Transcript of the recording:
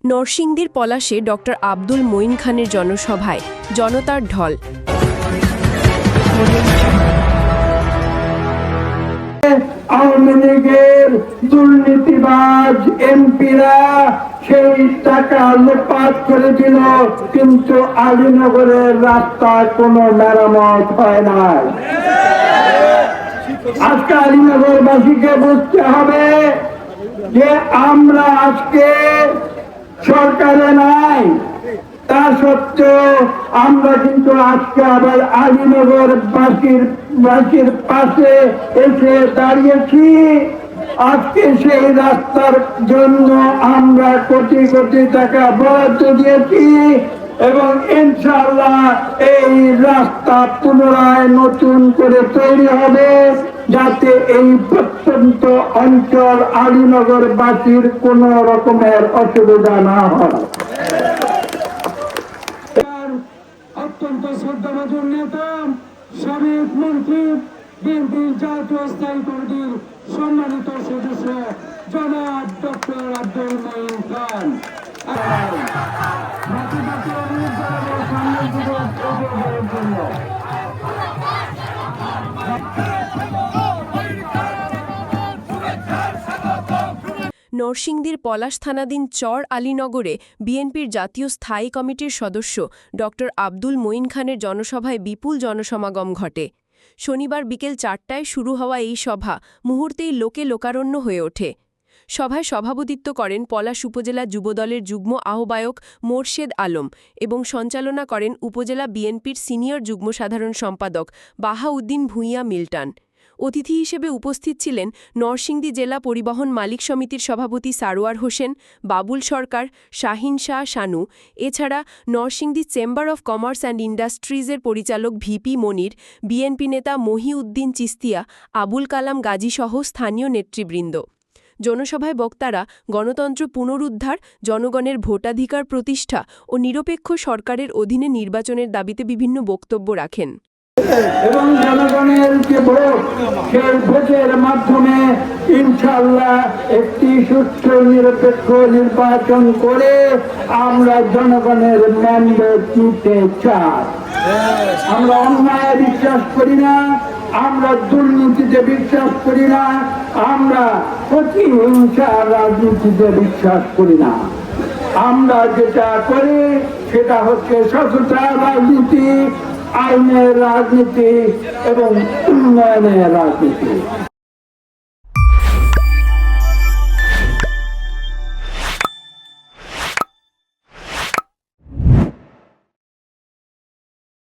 নরসিংদীর পলাশে ডক্টর আব্দুল মঈন খানের জনসভায় জনতার ঢল। আওয়ামী লীগের দুর্নীতিবাজ এমপিরা সেই টাকা লোপাট করে দিল, কিন্তু আলীনগরের রাস্তায় কোনো মেরামত হয় নাই। আজকে আলীনগরবাসীকে বুঝতে হবে যে আমরা আজকে সরকারে নাই, তা সত্ত্বেও আমরা কিন্তু আজকে আবার আলীনগর বাসীর পাশে এসে দাঁড়িয়েছি। আজকে সেই রাস্তার জন্য আমরা কোটি কোটি টাকা বরাদ্দ দিয়েছি এবং ইনশাআল্লাহ এই রাস্তা পুনরায় নতুন করে তৈরি হবে, যাতে এই প্রত্যন্ত অঞ্চল আলীনগরবাসীর কোন রকমের অসুবিধা না হয়। অত্যন্ত শ্রদ্ধাভাজন নেতা, সাবেক মন্ত্রী, বিএনপির জাতীয় স্থায়ী কমিটির সম্মানিত সদস্য জনাব ডক্টর আব্দুল মঈন খান। নরসিংদীর পলাশ থানাধীন চর আলীনগরে বিএনপির জাতীয় স্থায়ী কমিটির সদস্য ডক্টর আব্দুল মঈন খানের জনসভায় বিপুল জনসমাগম ঘটে। শনিবার বিকেল 4টায় শুরু হওয়া এই সভা মুহূর্তেই লোকে লোকারণ্য হয়ে ওঠে। সভায় সভাপতিত্ব করেন পলাশ উপজেলা যুবদলের যুগ্ম আহ্বায়ক মোরশেদ আলম এবং সঞ্চালনা করেন উপজেলা বিএনপির সিনিয়র যুগ্ম সাধারণ সম্পাদক বাহাউদ্দিন ভূঁইয়া মিল্টন। অতিথি হিসেবে উপস্থিত ছিলেন নরসিংদী জেলা পরিবহন মালিক সমিতির সভাপতি সারোয়ার হোসেন, বাবুল সরকার, শাহিন শাহ শানু, এছাড়া Narsingdi chamber of commerce and ইন্ডাস্ট্রিজের পরিচালক ভিপি মনির, বিএনপি নেতা মহিউদ্দিন চিস্তিয়া, আবুল কালাম গাজীসহ স্থানীয় নেতৃবৃন্দ। জনসভায় বক্তারা গণতন্ত্র পুনরুদ্ধার, জনগণের ভোটাধিকার প্রতিষ্ঠা ও নিরপেক্ষ সরকারের অধীনে নির্বাচনের দাবিতে বিভিন্ন বক্তব্য রাখেন এবং জনগণের যে ভোট, সেই ভোটের মাধ্যমে ইনশাআল্লাহ একটি সুষ্ঠু নিরপেক্ষ নির্বাচন করে আমরা জনগণের ম্যান্ডেট নিতে চাই। আমরা অন্যায় বিশ্বাস করি না, আমরা দুর্নীতিতে বিশ্বাস করি না, আমরা প্রতিহিংসা রাজনীতিতে বিশ্বাস করি না। আমরা যেটা করি সেটা হচ্ছে সততা রাজনীতি, আইনের রাজনীতি এবং উন্নয়নের রাজনীতি।